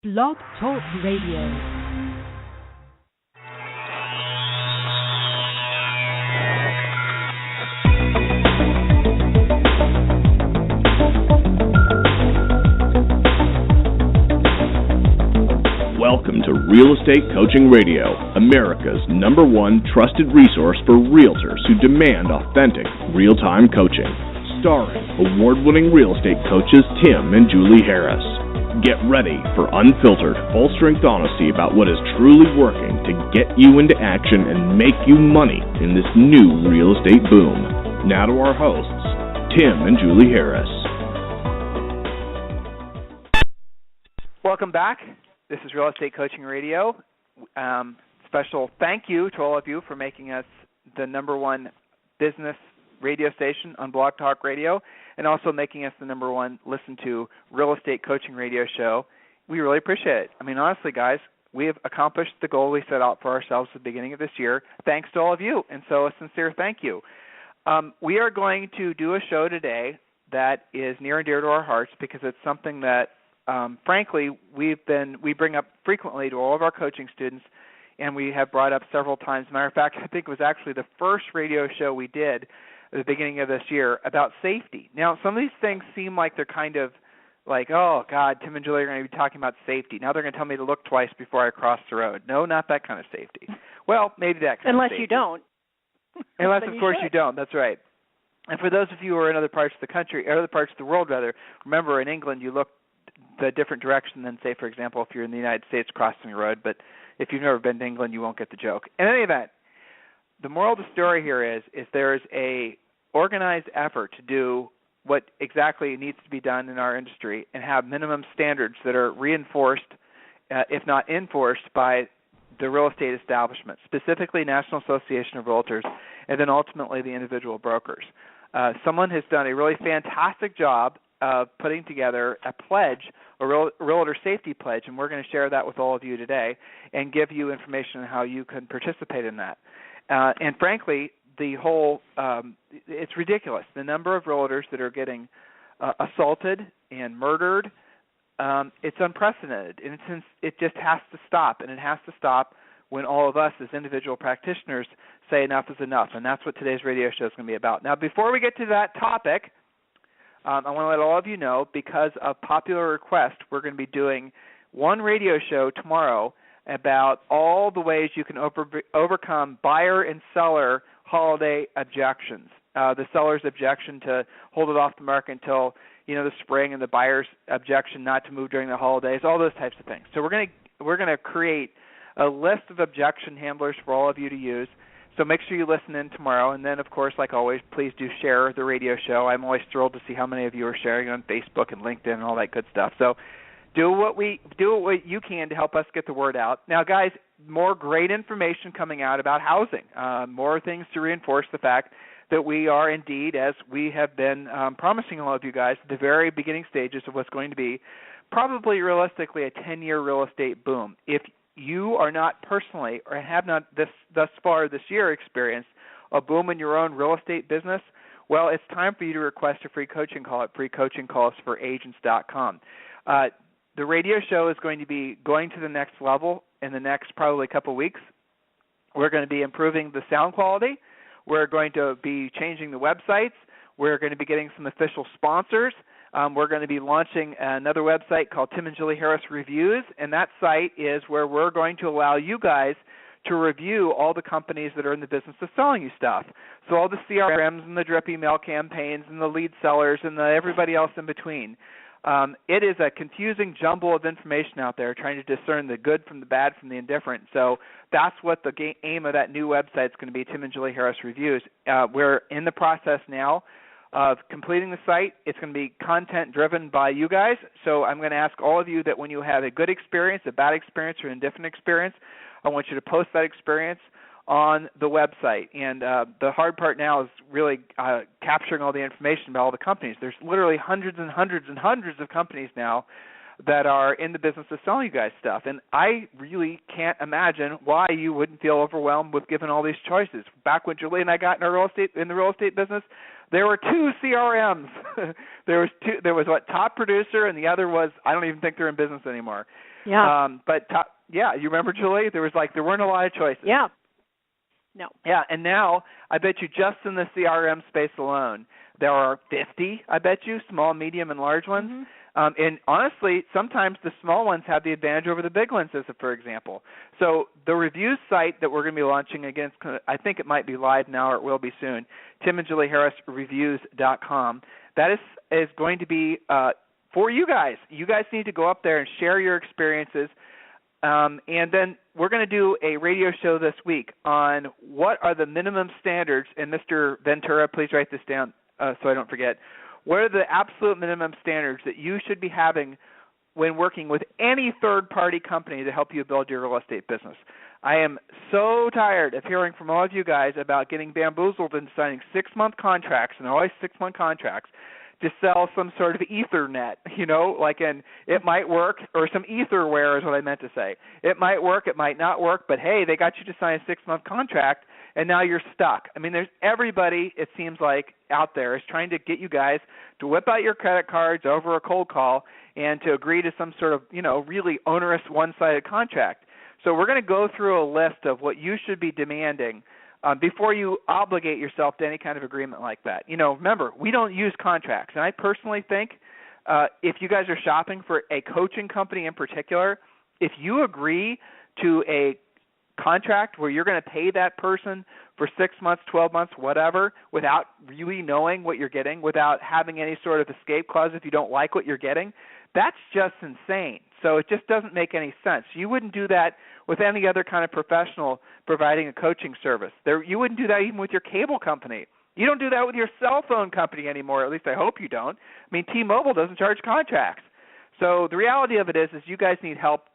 Blog Talk Radio. Welcome to Real Estate Coaching Radio, America's #1 trusted resource for realtors who demand authentic, real-time coaching. Starring award-winning real estate coaches Tim and Julie Harris. Get ready for unfiltered, full-strength honesty about what is truly working to get you into action and make you money in this new real estate boom. Now to our hosts, Tim and Julie Harris. Welcome back. This is Real Estate Coaching Radio. Special thank you to all of you for making us the #1 business radio station on Blog Talk Radio, and also making us the #1 listened to real estate coaching radio show. We really appreciate it. I mean, honestly, guys, we have accomplished the goal we set out for ourselves at the beginning of this year, thanks to all of you, and so a sincere thank you. We are going to do a show today that is near and dear to our hearts because it's something that, frankly, we bring up frequently to all of our coaching students, and we have brought up several times. As a matter of fact, I think it was actually the first radio show we did at the beginning of this year about safety. Now, some of these things seem like they're kind of like, oh, God, Tim and Julie are going to be talking about safety. Now they're going to tell me to look twice before I cross the road. No, not that kind of safety. Well, maybe that kind of safety. Unless you don't. Unless, of course, you don't. That's right. And for those of you who are in other parts of the country, or other parts of the world, rather, remember in England you look the different direction than, say, for example, if you're in the United States crossing the road. But if you've never been to England, you won't get the joke. In any event, the moral of the story here is there is a organized effort to do what exactly needs to be done in our industry and have minimum standards that are reinforced, if not enforced, by the real estate establishment, specifically National Association of Realtors, and then ultimately the individual brokers. Someone has done a really fantastic job of putting together a pledge, a Realtor Safety Pledge, and we're going to share that with all of you today and give you information on how you can participate in that. And frankly, the whole it's ridiculous. The number of realtors that are getting assaulted and murdered, it's unprecedented. And it just has to stop, and it has to stop when all of us as individual practitioners say enough is enough, and that's what today's radio show is going to be about. Now, before we get to that topic, I want to let all of you know, because of popular request, we're going to be doing one radio show tomorrow about all the ways you can overcome buyer and seller holiday objections. The seller's objection to hold it off the market until the spring, and the buyer's objection not to move during the holidays, all those types of things. So we're going to create a list of objection handlers for all of you to use. So make sure you listen in tomorrow, and then, of course, like always, please do share the radio show. I'm always thrilled to see how many of you are sharing on Facebook and LinkedIn and all that good stuff. So do what you can to help us get the word out. Now, guys, more great information coming out about housing, more things to reinforce the fact that we are indeed, as we have been promising all of you guys, at the very beginning stages of what's going to be probably realistically a 10-year real estate boom. If you are not personally or have not thus far this year experienced a boom in your own real estate business, well, it's time for you to request a free coaching call at freecoachingcallsforagents.com. The radio show is going to be going to the next level in the next probably couple weeks. We're going to be improving the sound quality. We're going to be changing the websites. We're going to be getting some official sponsors. We're going to be launching another website called Tim and Julie Harris Reviews, and that site is where we're going to allow you guys to review all the companies that are in the business of selling you stuff. So all the CRMs and the drip email campaigns and the lead sellers and everybody else in between. It is a confusing jumble of information out there trying to discern the good from the bad from the indifferent. So that's what the aim of that new website is going to be, Tim and Julie Harris Reviews. We're in the process now of completing the site. It's going to be content driven by you guys. So I'm going to ask all of you that when you have a good experience, a bad experience, or an indifferent experience, I want you to post that experience on the website. And the hard part now is really capturing all the information about all the companies. There's literally hundreds and hundreds and hundreds of companies now that are in the business of selling you guys stuff. And I really can't imagine why you wouldn't feel overwhelmed with giving all these choices. Back when Julie and I got in the real estate business, there were 2 CRMs. There was Top Producer, and the other was, I don't even think they're in business anymore. Yeah. You remember, Julie? There weren't a lot of choices. Yeah. No. Yeah, and now I bet you just in the CRM space alone, there are 50, I bet you, small, medium, and large ones. Mm-hmm. And honestly, sometimes the small ones have the advantage over the big ones, for example. So the reviews site that we're going to be launching against, I think it might be live now or it will be soon, timandjulieharrisreviews.com. That is going to be for you guys. You guys need to go up there and share your experiences. And then we're going to do a radio show this week on what are the minimum standards. And Mr. Ventura, please write this down so I don't forget. What are the absolute minimum standards that you should be having when working with any third-party company to help you build your real estate business? I am so tired of hearing from all of you guys about getting bamboozled into signing 6-month contracts, and they're always 6-month contracts, to sell some sort of Ethernet, and it might work, or some Etherware is what I meant to say. It might work, it might not work, but hey, they got you to sign a 6-month contract, and now you're stuck. I mean, there's everybody, it seems like, out there is trying to get you guys to whip out your credit cards over a cold call and to agree to some sort of, really onerous one-sided contract. So we're going to go through a list of what you should be demanding before you obligate yourself to any kind of agreement like that. Remember, we don't use contracts. And I personally think if you guys are shopping for a coaching company in particular, if you agree to a contract where you're going to pay that person for 6 months, 12 months, whatever, without really knowing what you're getting, without having any sort of escape clause if you don't like what you're getting, that's just insane. So it just doesn't make any sense. You wouldn't do that with any other kind of professional providing a coaching service. You wouldn't do that even with your cable company. You don't do that with your cell phone company anymore, at least I hope you don't. I mean, T-Mobile doesn't charge contracts. So the reality of it is you guys need help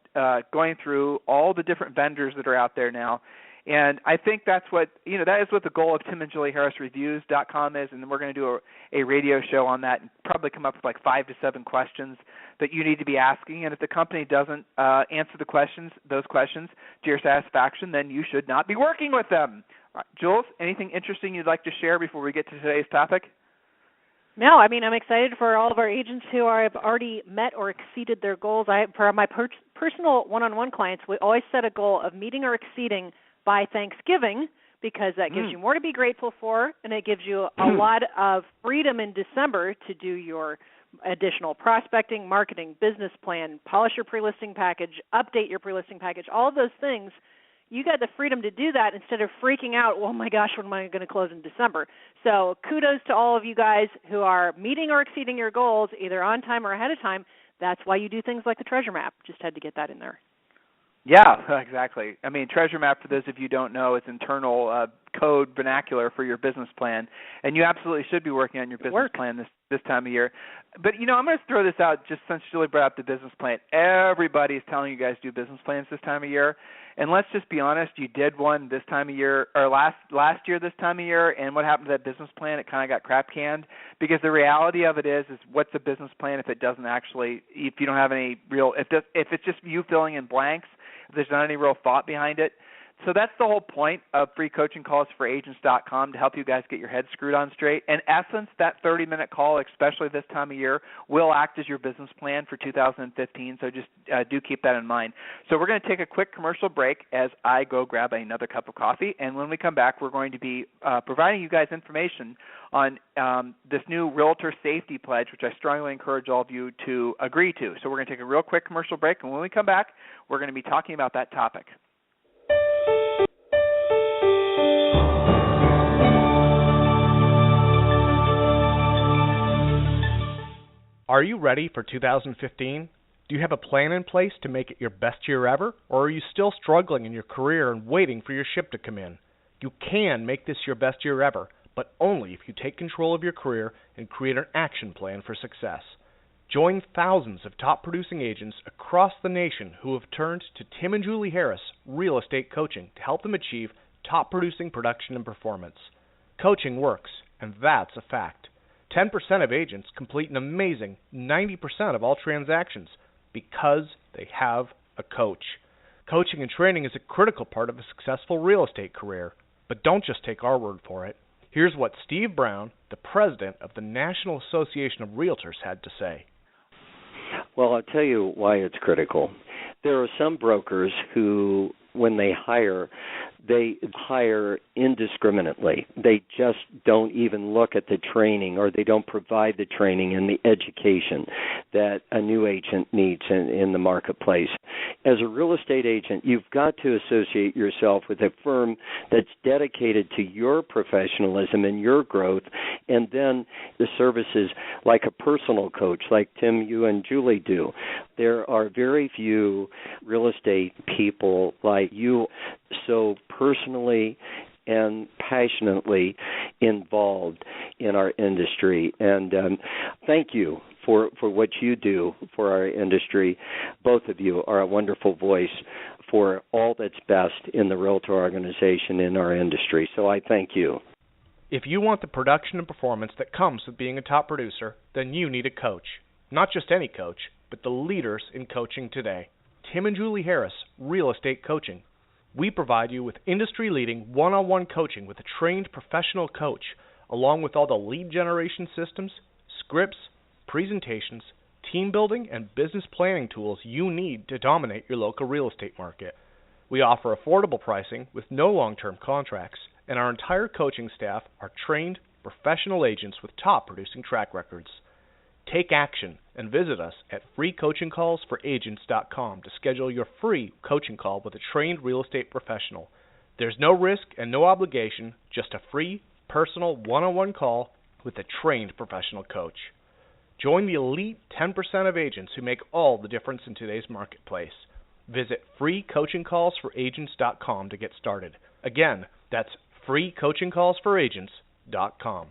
going through all the different vendors that are out there now. And I think that's what, that is what the goal of timandjulieharrisreviews.com is, and we're going to do a radio show on that and probably come up with like 5 to 7 questions that you need to be asking. And if the company doesn't answer those questions to your satisfaction, then you should not be working with them. All right, Jules, anything interesting you'd like to share before we get to today's topic? No, I mean, I'm excited for all of our agents who have already met or exceeded their goals. For my personal one-on-one clients, we always set a goal of meeting or exceeding by Thanksgiving, because that gives you more to be grateful for, and it gives you a lot of freedom in December to do your additional prospecting, marketing, business plan, polish your pre-listing package, update your pre-listing package, all of those things. You got the freedom to do that instead of freaking out, oh my gosh, when am I going to close in December? So kudos to all of you guys who are meeting or exceeding your goals, either on time or ahead of time. That's why you do things like the treasure map. Just had to get that in there. Yeah, exactly. I mean, treasure map, for those of you who don't know, is internal code vernacular for your business plan, and you absolutely should be working on your business plan this time of year. But, I'm going to throw this out just since Julie brought up the business plan. Everybody's telling you guys to do business plans this time of year, and let's just be honest, you did one this time of year, or last year this time of year, and what happened to that business plan? It kind of got crap canned, because the reality of it is what's a business plan if it doesn't actually, if you don't have any real, if it's just you filling in blanks, if there's not any real thought behind it. So that's the whole point of free coaching calls for agents.com, to help you guys get your head screwed on straight. In essence, that 30-minute call, especially this time of year, will act as your business plan for 2015, so just do keep that in mind. So we're going to take a quick commercial break as I go grab another cup of coffee, and when we come back, we're going to be providing you guys information on this new Realtor Safety Pledge, which I strongly encourage all of you to agree to. So we're going to take a real quick commercial break, and when we come back, we're going to be talking about that topic. Are you ready for 2015? Do you have a plan in place to make it your best year ever? Or are you still struggling in your career and waiting for your ship to come in? You can make this your best year ever, but only if you take control of your career and create an action plan for success. Join thousands of top producing agents across the nation who have turned to Tim and Julie Harris Real Estate Coaching to help them achieve top producing production and performance. Coaching works, and that's a fact. 10% of agents complete an amazing 90% of all transactions because they have a coach. Coaching and training is a critical part of a successful real estate career, but don't just take our word for it. Here's what Steve Brown, the president of the National Association of Realtors, had to say. Well, I'll tell you why it's critical. There are some brokers who, when they hire indiscriminately. They just don't even look at the training, or they don't provide the training and the education that a new agent needs in the marketplace. As a real estate agent, you've got to associate yourself with a firm that's dedicated to your professionalism and your growth, and then the services like a personal coach, like Tim, you and Julie do. There are very few real estate people like you, so personally and passionately involved in our industry. And thank you for what you do for our industry. Both of you are a wonderful voice for all that's best in the Realtor organization in our industry. So I thank you. If you want the production and performance that comes with being a top producer, then you need a coach. Not just any coach, but the leaders in coaching today. Tim and Julie Harris, Real Estate Coaching. We provide you with industry-leading one-on-one coaching with a trained professional coach, along with all the lead generation systems, scripts, presentations, team building, and business planning tools you need to dominate your local real estate market. We offer affordable pricing with no long-term contracts, and our entire coaching staff are trained professional agents with top producing track records. Take action and visit us at freecoachingcallsforagents.com to schedule your free coaching call with a trained real estate professional. There's no risk and no obligation, just a free, personal, one-on-one call with a trained professional coach. Join the elite 10% of agents who make all the difference in today's marketplace. Visit freecoachingcallsforagents.com to get started. Again, that's freecoachingcallsforagents.com.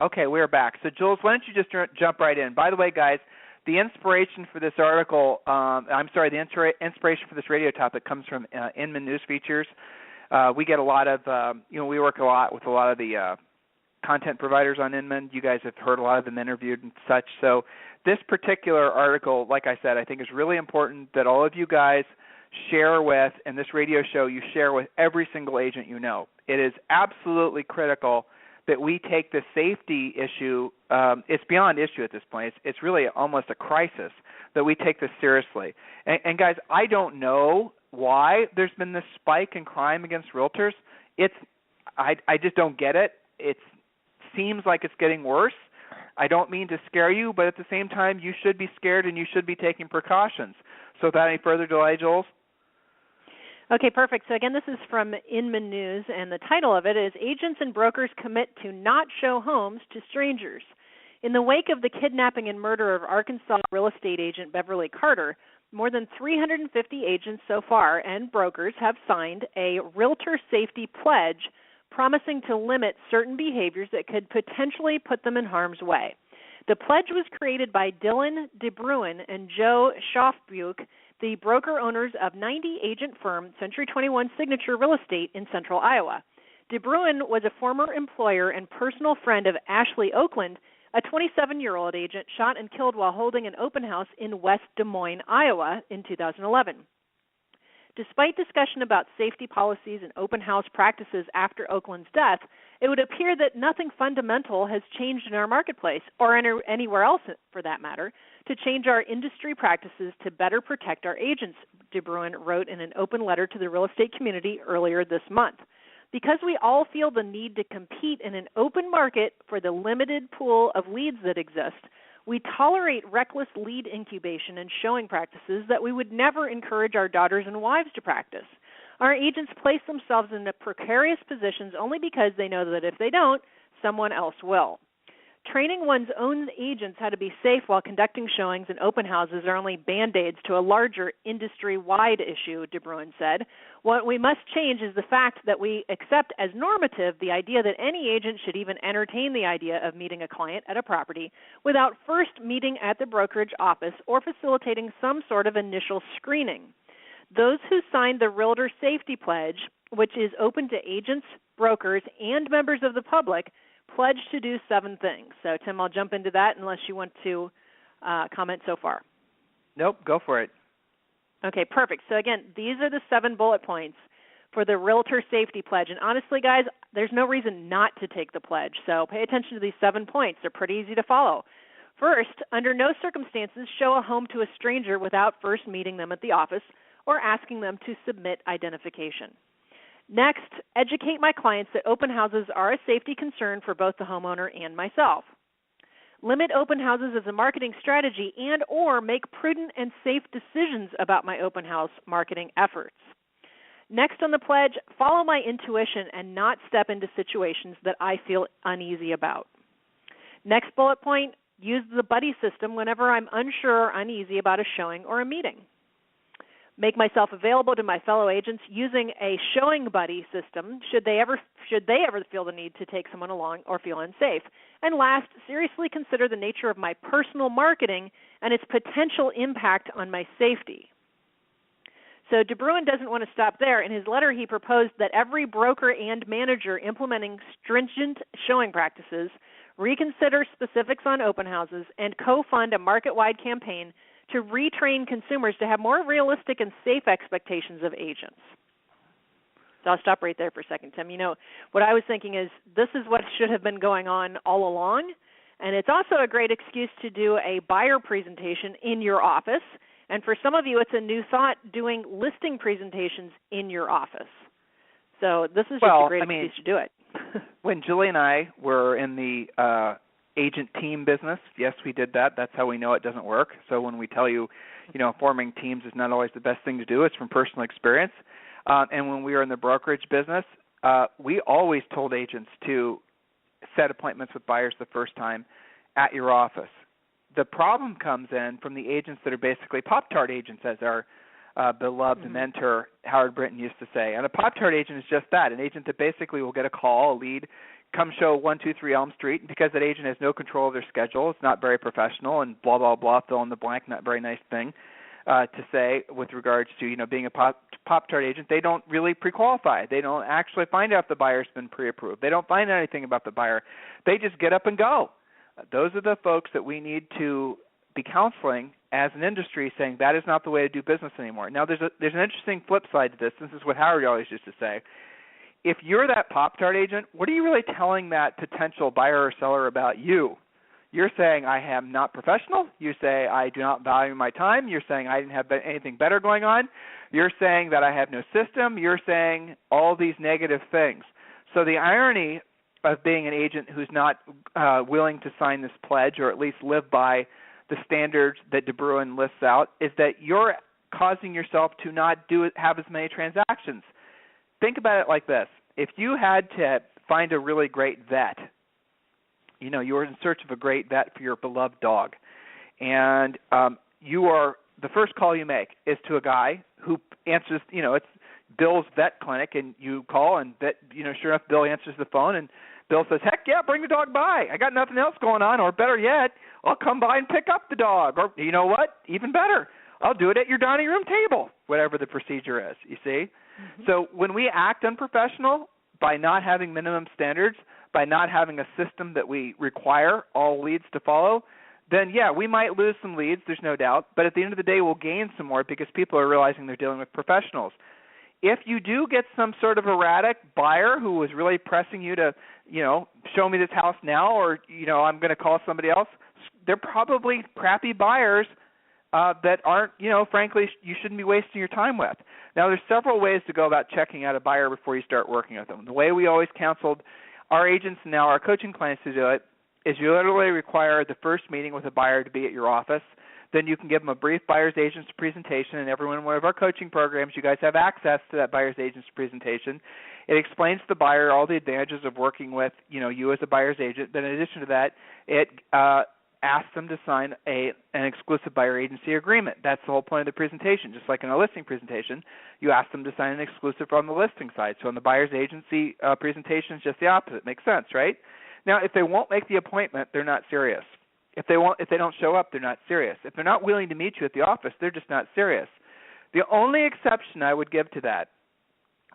Okay, we're back. So, Jules, why don't you just jump right in? By the way, guys, the inspiration for this article, the inspiration for this radio topic comes from Inman News Features. We get a lot of, we work a lot with a lot of the content providers on Inman. You guys have heard a lot of them interviewed and such. So this particular article, like I said, I think is really important that all of you guys share with, and this radio show you share with every single agent you know. It is absolutely critical that we take the safety issue, it's beyond issue at this point. It's really almost a crisis, that we take this seriously. And guys, I don't know why there's been this spike in crime against realtors. I just don't get it. It seems like it's getting worse. I don't mean to scare you, but at the same time, you should be scared and you should be taking precautions. So without any further delay, Jules? Okay, perfect. So again, this is from Inman News, and the title of it is Agents and Brokers Commit to Not Show Homes to Strangers. In the wake of the kidnapping and murder of Arkansas real estate agent Beverly Carter, more than 350 agents so far and brokers have signed a Realtor Safety Pledge promising to limit certain behaviors that could potentially put them in harm's way. The pledge was created by Dylan Bruin and Joe Schafbuch, the broker-owners of 90-agent firm Century 21 Signature Real Estate in central Iowa. Bruin was a former employer and personal friend of Ashley Oakland, a 27-year-old agent shot and killed while holding an open house in West Des Moines, Iowa in 2011. Despite discussion about safety policies and open house practices after Oakland's death, it would appear that nothing fundamental has changed in our marketplace, or anywhere else for that matter, to change our industry practices to better protect our agents, Bruin wrote in an open letter to the real estate community earlier this month. Because we all feel the need to compete in an open market for the limited pool of leads that exist, we tolerate reckless lead incubation and showing practices that we would never encourage our daughters and wives to practice. Our agents place themselves in precarious positions only because they know that if they don't, someone else will. Training one's own agents how to be safe while conducting showings and open houses are only band-aids to a larger industry-wide issue, Bruin said. What we must change is the fact that we accept as normative the idea that any agent should even entertain the idea of meeting a client at a property without first meeting at the brokerage office or facilitating some sort of initial screening. Those who signed the Realtor Safety Pledge, which is open to agents, brokers, and members of the public, pledged to do 7 things. So, Tim, I'll jump into that unless you want to comment so far. Nope, go for it. Okay, perfect. So, again, these are the 7 bullet points for the Realtor Safety Pledge. And honestly, guys, there's no reason not to take the pledge. So pay attention to these 7 points. They're pretty easy to follow. First, under no circumstances show a home to a stranger without first meeting them at the office or asking them to submit identification. Next, educate my clients that open houses are a safety concern for both the homeowner and myself. Limit open houses as a marketing strategy and or make prudent and safe decisions about my open house marketing efforts. Next on the pledge, follow my intuition and not step into situations that I feel uneasy about. Next bullet point, use the buddy system whenever I'm unsure or uneasy about a showing or a meeting. Make myself available to my fellow agents using a showing buddy system should they ever feel the need to take someone along or feel unsafe. And last, seriously consider the nature of my personal marketing and its potential impact on my safety. So de Bruin doesn't want to stop there. In his letter, he proposed that every broker and manager implementing stringent showing practices reconsider specifics on open houses and co-fund a market-wide campaign to retrain consumers to have more realistic and safe expectations of agents. So I'll stop right there for a second, Tim. You know, what I was thinking is this is what should have been going on all along, and it's also a great excuse to do a buyer presentation in your office. And for some of you, it's a new thought doing listing presentations in your office. So this is just a great excuse to do it. When Julie and I were in the agent team business, yes, we did that. That's how we know it doesn't work. So when we tell you, forming teams is not always the best thing to do, it's from personal experience. And when we were in the brokerage business, we always told agents to set appointments with buyers the first time at your office. The problem comes in from the agents that are basically Pop-Tart agents, as our beloved mentor Howard Brinton used to say. And a Pop-Tart agent is just that, an agent that basically will get a call, a lead, come show 123 Elm Street, and because that agent has no control of their schedule, it's not very professional, and blah, blah, blah, fill in the blank, not very nice thing to say with regards to, being a Pop-Tart agent. They don't really pre-qualify. They don't actually find out if the buyer's been pre-approved. They don't find out anything about the buyer. They just get up and go. Those are the folks that we need to be counseling as an industry, saying that is not the way to do business anymore. Now, there's an interesting flip side to this. This is what Howard always used to say. If you're that Pop-Tart agent, what are you really telling that potential buyer or seller about you? You're saying, I am not professional. You say, I do not value my time. You're saying, I didn't have anything better going on. You're saying that I have no system. You're saying all these negative things. So the irony of being an agent who's not willing to sign this pledge or at least live by the standards that de Bruin lists out is that you're causing yourself to not have as many transactions. Think about it like this. If you had to find a really great vet, you were in search of a great vet for your beloved dog, and the first call you make is to a guy who answers, it's Bill's vet clinic, and you call, and sure enough, Bill answers the phone, and Bill says, heck yeah, bring the dog by. I got nothing else going on, or better yet, I'll come by and pick up the dog, or you know what, even better, I'll do it at your dining room table, whatever the procedure is, you see. Mm-hmm. So when we act unprofessional by not having minimum standards, by not having a system that we require all leads to follow, then, yeah, we might lose some leads, there's no doubt, but at the end of the day, we'll gain some more because people are realizing they're dealing with professionals. If you do get some sort of erratic buyer who was really pressing you to, show me this house now, or, I'm going to call somebody else, they're probably crappy buyers that aren't, frankly, you shouldn't be wasting your time with. Now, there's several ways to go about checking out a buyer before you start working with them. The way we always counseled our agents and now our coaching clients to do it is you literally require the first meeting with a buyer to be at your office. Then you can give them a brief buyer's agent's presentation, and everyone in one of our coaching programs, you guys have access to that buyer's agent's presentation. It explains to the buyer all the advantages of working with, you as a buyer's agent. But in addition to that, it asks them to sign an exclusive buyer agency agreement. That's the whole point of the presentation. Just like in a listing presentation, you ask them to sign an exclusive on the listing side. So in the buyer's agency presentation, it's just the opposite. Makes sense, right? Now, if they won't make the appointment, they're not serious. If they don't show up, they're not serious. If they're not willing to meet you at the office, they're just not serious. The only exception I would give to that,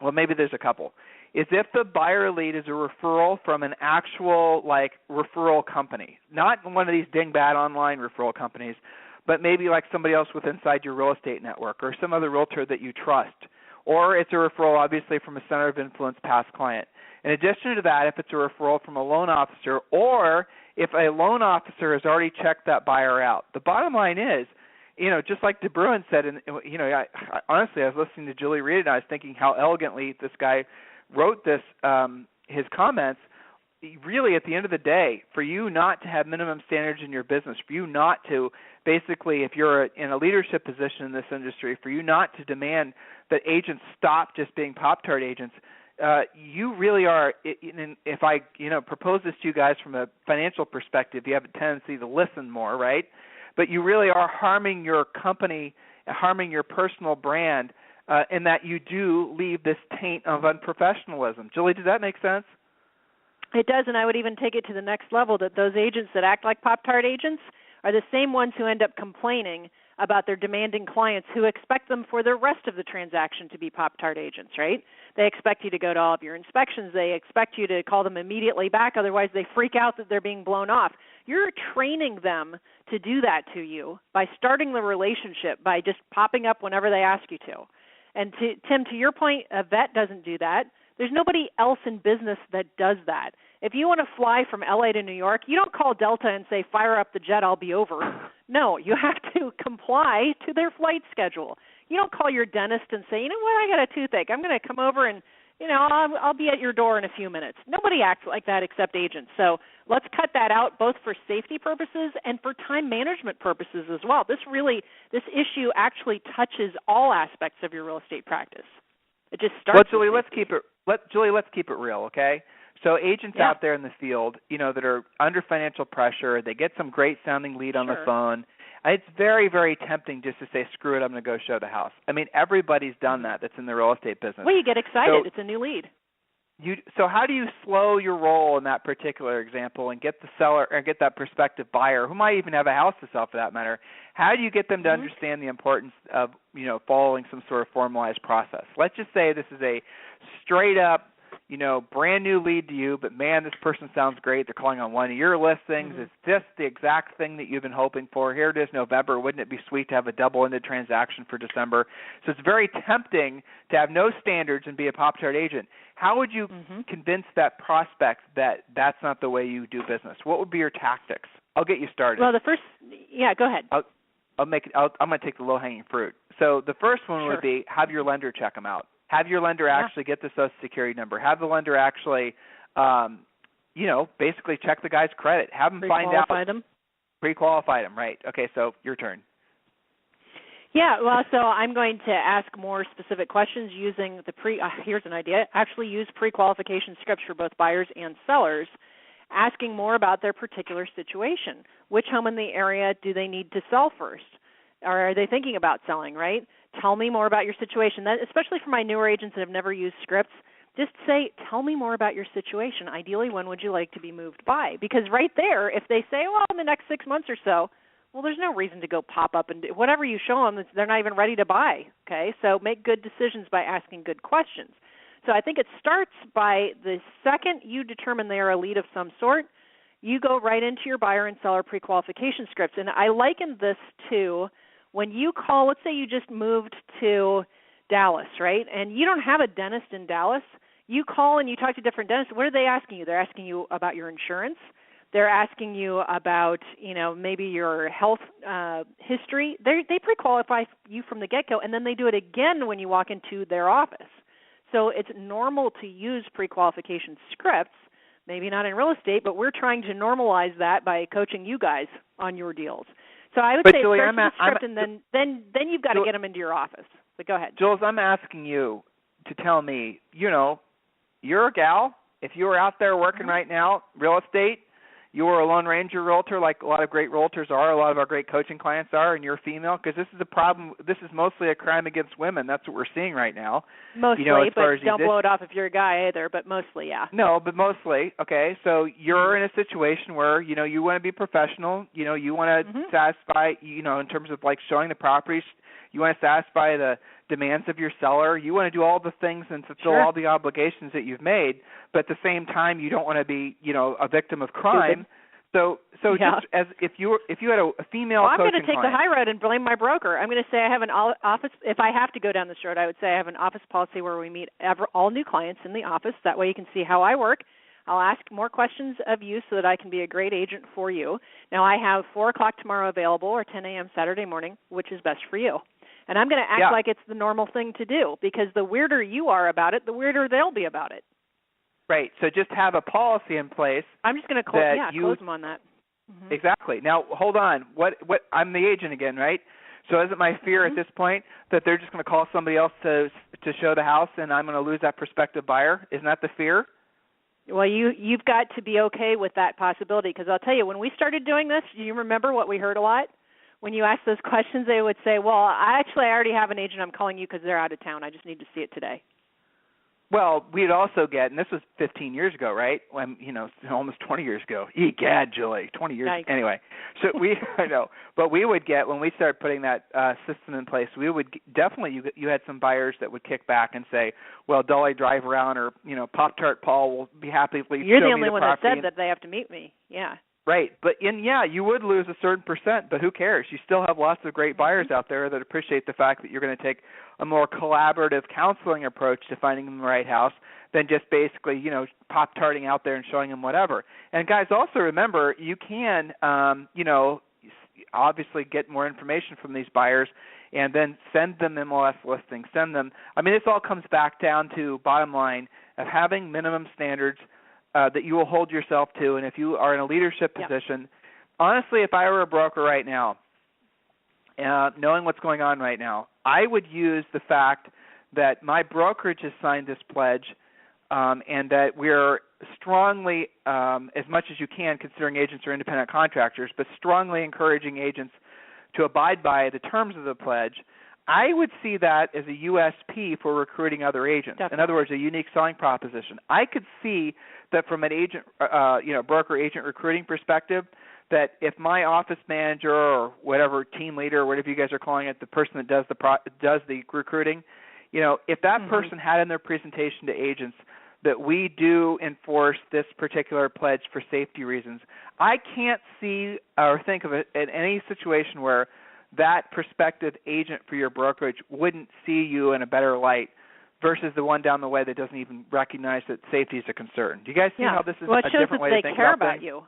well, maybe there's a couple, is if the buyer lead is a referral from an actual referral company, not one of these dingbat online referral companies, but maybe like somebody else with inside your real estate network or some other realtor that you trust. Or it's a referral, obviously, from a center of influence past client. In addition to that, if it's a referral from a loan officer or if a loan officer has already checked that buyer out. The bottom line is, just like De Bruin said, and honestly, I was listening to Julie read it, and I was thinking how elegantly this guy wrote this, his comments. Really, at the end of the day, for you not to have minimum standards in your business, for you not to basically, if you're in a leadership position in this industry, for you not to demand that agents stop just being Pop-Tart agents, you really are, if I propose this to you guys from a financial perspective, you have a tendency to listen more, right? But you really are harming your company, harming your personal brand, in that you do leave this taint of unprofessionalism. Julie, does that make sense? It does, and I would even take it to the next level, that those agents that act like Pop-Tart agents are the same ones who end up complaining about their demanding clients who expect them for the rest of the transaction to be Pop-Tart agents, right? They expect you to go to all of your inspections. They expect you to call them immediately back. Otherwise, they freak out that they're being blown off. You're training them to do that to you by starting the relationship, by just popping up whenever they ask you to. And Tim, to your point, a vet doesn't do that. There's nobody else in business that does that. If you want to fly from LA to New York, you don't call Delta and say, fire up the jet, I'll be over. No, you have to comply to their flight schedule. You don't call your dentist and say, you know what, I got a toothache. I'm going to come over and, I'll be at your door in a few minutes. Nobody acts like that except agents. So let's cut that out both for safety purposes and for time management purposes as well. This issue actually touches all aspects of your real estate practice. It just starts. Well, Julie, let's keep it real, okay? So agents out there in the field, that are under financial pressure, they get some great sounding lead on the phone. It's very, very tempting just to say, screw it, I'm going to go show the house. I mean, everybody's done that that's in the real estate business. Well, you get excited. It's a new lead. So how do you slow your roll in that particular example and get the seller or get that prospective buyer, who might even have a house to sell for that matter, how do you get them to understand the importance of, following some sort of formalized process? Let's just say this is a straight up, brand new lead to you, but man, this person sounds great. They're calling on one of your listings. It's just the exact thing that you've been hoping for. Here it is, November. Wouldn't it be sweet to have a double-ended transaction for December? So it's very tempting to have no standards and be a Pop-Tart agent. How would you convince that prospect that that's not the way you do business? What would be your tactics? I'll get you started. Well, go ahead. I'm going to take the low-hanging fruit. So the first one would be have your lender check them out. Have your lender actually get the Social Security number. Have the lender actually, basically check the guy's credit. Have them find out. Pre-qualify them, right. Okay, so your turn. Yeah, well, so I'm going to ask more specific questions using here's an idea. Actually use pre-qualification scripts for both buyers and sellers, asking more about their particular situation. Which home in the area do they need to sell first? Or are they thinking about selling, right? Tell me more about your situation. That, especially for my newer agents that have never used scripts, just say, tell me more about your situation. Ideally, when would you like to be moved by? Because right there, if they say, well, in the next 6 months or so, well, there's no reason to go pop up and do whatever you show them, they're not even ready to buy, okay? So make good decisions by asking good questions. So I think it starts by the second you determine they are a lead of some sort, you go right into your buyer and seller pre-qualification scripts. And I liken this to when you call, let's say you just moved to Dallas, right, and you don't have a dentist in Dallas, you call and you talk to different dentists. What are they asking you? They're asking you about your insurance. They're asking you about, maybe your health history. They pre-qualify you from the get-go, and then they do it again when you walk into their office. So it's normal to use pre-qualification scripts, maybe not in real estate, but we're trying to normalize that by coaching you guys on your deals. So I would say Julie, start with the script, and then you've got to get them into your office. But go ahead. Jules, I'm asking you to tell me, you're a gal. If you were out there working right now, real estate, you were a Lone Ranger realtor like a lot of great realtors are, a lot of our great coaching clients are, and you're female, because this is a problem. This is mostly a crime against women. That's what we're seeing right now. Mostly, but don't blow it off if you're a guy either, but mostly, yeah. No, but mostly, okay. So you're in a situation where, you want to be professional. You want to satisfy, in terms of like showing the properties, you want to satisfy the demands of your seller. You want to do all the things and fulfill all the obligations that you've made, but at the same time, you don't want to be, a victim of crime. So just as if you had a female I'm coaching going to take client, the high road and blame my broker. I'm going to say I have an office. If I have to go down this road, I would say I have an office policy where we meet all new clients in the office. That way you can see how I work. I'll ask more questions of you so that I can be a great agent for you. Now, I have 4 o'clock tomorrow available or 10 a.m. Saturday morning, which is best for you. And I'm going to act like it's the normal thing to do, because the weirder you are about it, the weirder they'll be about it. Right. So just have a policy in place. I'm just going to close them on that. Mm-hmm. Exactly. Now, hold on. What? I'm the agent again, right? So is it my fear at this point that they're just going to call somebody else to show the house and I'm going to lose that prospective buyer? Isn't that the fear? Well, you've got to be okay with that possibility, because I'll tell you, when we started doing this, do you remember what we heard a lot? When you ask those questions, they would say, well, I already have an agent. I'm calling you because they're out of town. I just need to see it today. Well, we'd also get, and this was 15 years ago, right? When, almost 20 years ago. Egad, Julie, 20 years. Yikes. Anyway, so I know, but we would get, when we started putting that system in place, we would definitely, you had some buyers that would kick back and say, well, Dolly Drive Around or, Pop-Tart Paul will be happy if we You're show the only me the one that said that they have to meet me. Yeah. Right, but you would lose a certain percent, but who cares? You still have lots of great buyers out there that appreciate the fact that you're going to take a more collaborative counseling approach to finding them the right house than just basically, pop-tarting out there and showing them whatever. And guys, also remember, you can, obviously get more information from these buyers and then send them MLS listings, this all comes back down to, bottom line, of having minimum standards that you will hold yourself to. And if you are in a leadership position, honestly, if I were a broker right now, knowing what's going on right now, I would use the fact that my brokerage has signed this pledge and that we're strongly, as much as you can, considering agents are independent contractors, but strongly encouraging agents to abide by the terms of the pledge. I would see that as a USP for recruiting other agents. Definitely. In other words, a unique selling proposition. I could see that from an agent, broker agent recruiting perspective, that if my office manager or whatever team leader or whatever you guys are calling it, the person that does the recruiting, if that person had in their presentation to agents that we do enforce this particular pledge for safety reasons, I can't see or think of it in any situation where that prospective agent for your brokerage wouldn't see you in a better light versus the one down the way that doesn't even recognize that safety is a concern. Do you guys see how this is a different way to think about things? Well, it shows that they care about you.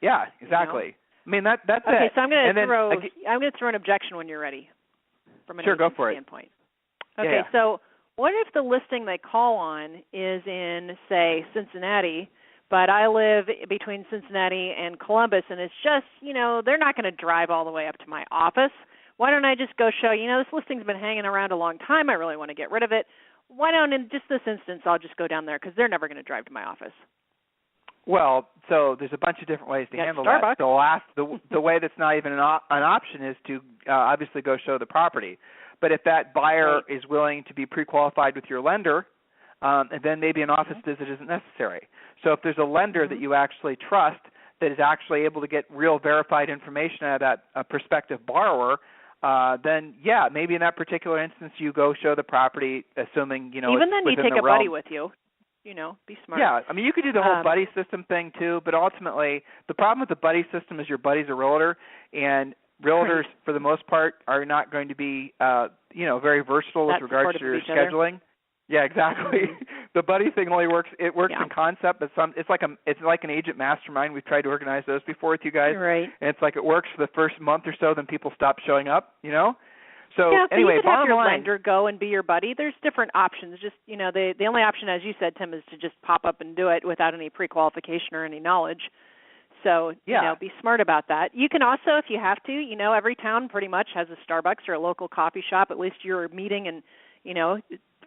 Yeah, exactly. That's it. Okay, so I'm going to throw an objection when you're ready from an agent standpoint. Okay, so what if the listing they call on is in, say, Cincinnati, but I live between Cincinnati and Columbus, and it's just, they're not going to drive all the way up to my office. Why don't I just go show, this listing's been hanging around a long time. I really want to get rid of it. Why don't, in just this instance, I'll just go down there because they're never going to drive to my office. Well, so there's a bunch of different ways to handle Starbucks. that. The way that's not even an option is to obviously go show the property. But if that buyer is willing to be pre-qualified with your lender, and then maybe an office visit isn't necessary. So if there's a lender that you actually trust that is actually able to get real verified information out of that prospective borrower, then maybe in that particular instance you go show the property, assuming even then you take a buddy with you. Be smart. Yeah, you could do the whole buddy system thing too, but ultimately the problem with the buddy system is your buddy's a realtor, and realtors for the most part are not going to be very versatile with regards to your scheduling. Yeah, exactly. The buddy thing only works. It works in concept, but it's like an agent mastermind. We've tried to organize those before with you guys, right? And it's like it works for the first month or so, then people stop showing up. So anyway, you could have your line, lender go and be your buddy. There's different options. Just the only option, as you said, Tim, is to just pop up and do it without any pre-qualification or any knowledge. So be smart about that. You can also, if you have to, every town pretty much has a Starbucks or a local coffee shop. At least you're meeting and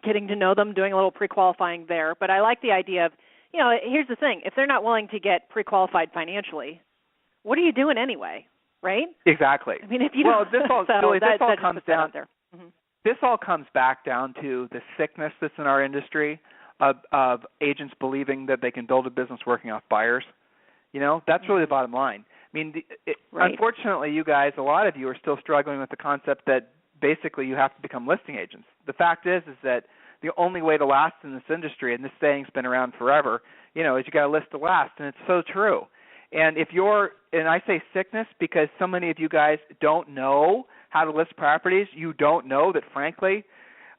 getting to know them, doing a little pre-qualifying there. But I like the idea of, here's the thing. If they're not willing to get pre-qualified financially, what are you doing anyway, right? Exactly. If you this all comes down there. This all comes back down to the sickness that's in our industry of agents believing that they can build a business working off buyers. That's really the bottom line. Unfortunately, you guys, a lot of you are still struggling with the concept that basically you have to become listing agents. The fact is that the only way to last in this industry, and this saying's been around forever, is you got to list to last, and it's so true. And and I say sickness because so many of you guys don't know how to list properties. You don't know that, frankly,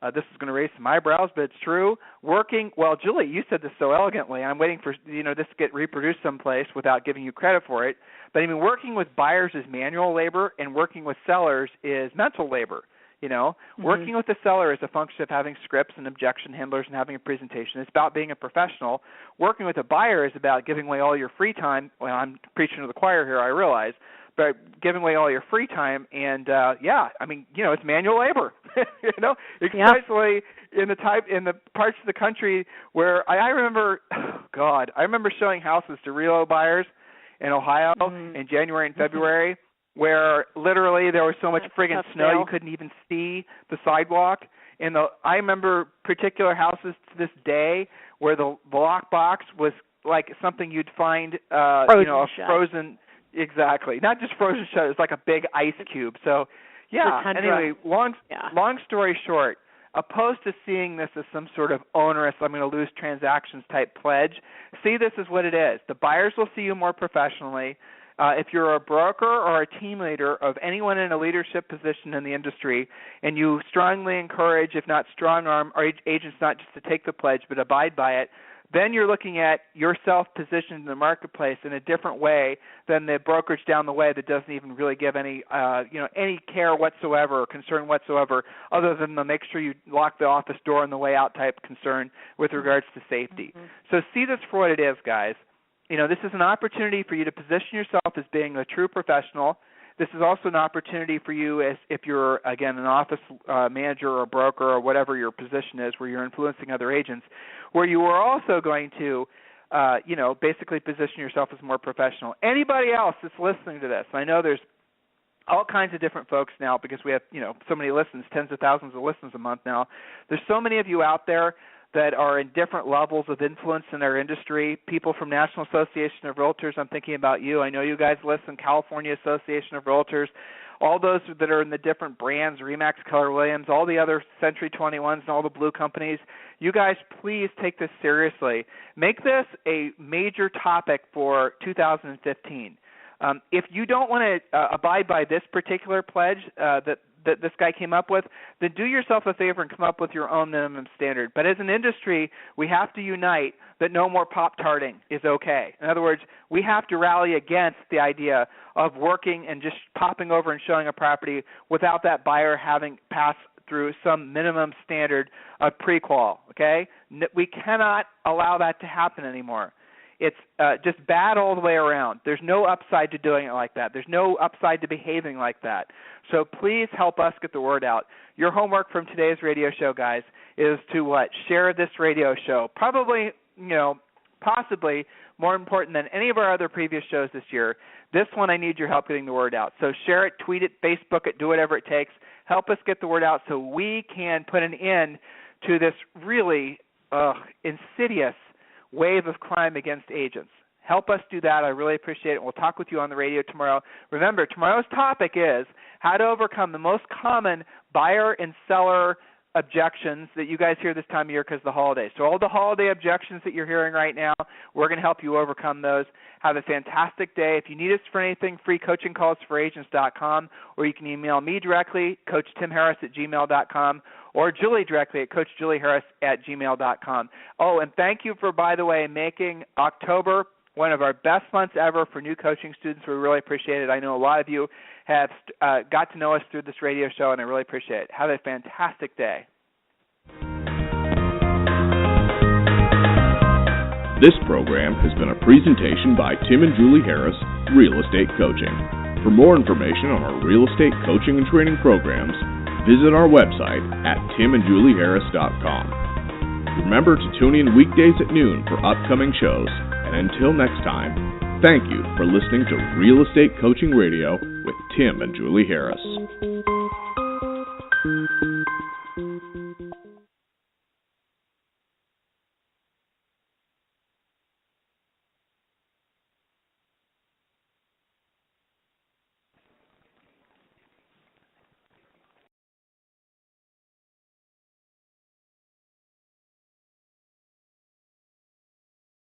This is going to raise some eyebrows, but it's true. Julie, you said this so elegantly. I'm waiting for this to get reproduced someplace without giving you credit for it. But I mean, working with buyers is manual labor, and working with sellers is mental labor. Working with the seller is a function of having scripts and objection handlers and having a presentation. It's about being a professional. Working with a buyer is about giving away all your free time. Well, I'm preaching to the choir here, I realize, but giving away all your free time. And it's manual labor. Especially in the parts of the country where I remember showing houses to Relo buyers in Ohio in January and February, where literally there was so much friggin' snow you couldn't even see the sidewalk. And I remember particular houses to this day where the lock box was like something you'd find, frozen. Exactly, not just frozen shut. It was like a big ice cube. So, Anyway, long story short, opposed to seeing this as some sort of onerous, I'm going to lose transactions type pledge, see this as what it is. The buyers will see you more professionally. If you're a broker or a team leader of anyone in a leadership position in the industry, and you strongly encourage, if not strong arm, our agents not just to take the pledge but abide by it, then you're looking at yourself positioned in the marketplace in a different way than the brokerage down the way that doesn't even really give any care whatsoever or concern whatsoever, other than the make sure you lock the office door on the way out type concern with regards to safety. So see this for what it is, guys. This is an opportunity for you to position yourself as being a true professional. This is also an opportunity for you as if you're, again, an office manager or broker or whatever your position is where you're influencing other agents, where you are also going to, basically position yourself as more professional. Anybody else that's listening to this, I know there's all kinds of different folks now because we have, so many listens, tens of thousands of listens a month now. There's so many of you out there that are in different levels of influence in their industry. People from National Association of Realtors, I'm thinking about you. I know you guys listen, California Association of Realtors, all those that are in the different brands, RE/MAX, Keller Williams, all the other Century 21s and all the blue companies. You guys, please take this seriously. Make this a major topic for 2015. If you don't want to abide by this particular pledge that this guy came up with, then do yourself a favor and come up with your own minimum standard. But as an industry, we have to unite that no more Pop-Tarting is okay. In other words, we have to rally against the idea of working and just popping over and showing a property without that buyer having passed through some minimum standard of pre-qual, okay? We cannot allow that to happen anymore. It's just bad all the way around. There's no upside to doing it like that. There's no upside to behaving like that. So please help us get the word out. Your homework from today's radio show, guys, is to share this radio show. Probably, possibly more important than any of our other previous shows this year. This one, I need your help getting the word out. So share it, tweet it, Facebook it, do whatever it takes. Help us get the word out so we can put an end to this really insidious wave of crime against agents. Help us do that. I really appreciate it. We'll talk with you on the radio tomorrow. Remember, tomorrow's topic is how to overcome the most common buyer and seller objections that you guys hear this time of year because of the holidays. So all the holiday objections that you're hearing right now, we're going to help you overcome those. Have a fantastic day. If you need us for anything, freecoachingcallsforagents.com, or you can email me directly, CoachTimHarris@gmail.com, or Julie directly at CoachJulieHarris@gmail.com. Oh, and thank you for, by the way, making October one of our best months ever for new coaching students. We really appreciate it. I know a lot of you have got to know us through this radio show, and I really appreciate it. Have a fantastic day. This program has been a presentation by Tim and Julie Harris, Real Estate Coaching. For more information on our real estate coaching and training programs, visit our website at timandjulieharris.com. Remember to tune in weekdays at noon for upcoming shows. And until next time, thank you for listening to Real Estate Coaching Radio with Tim and Julie Harris.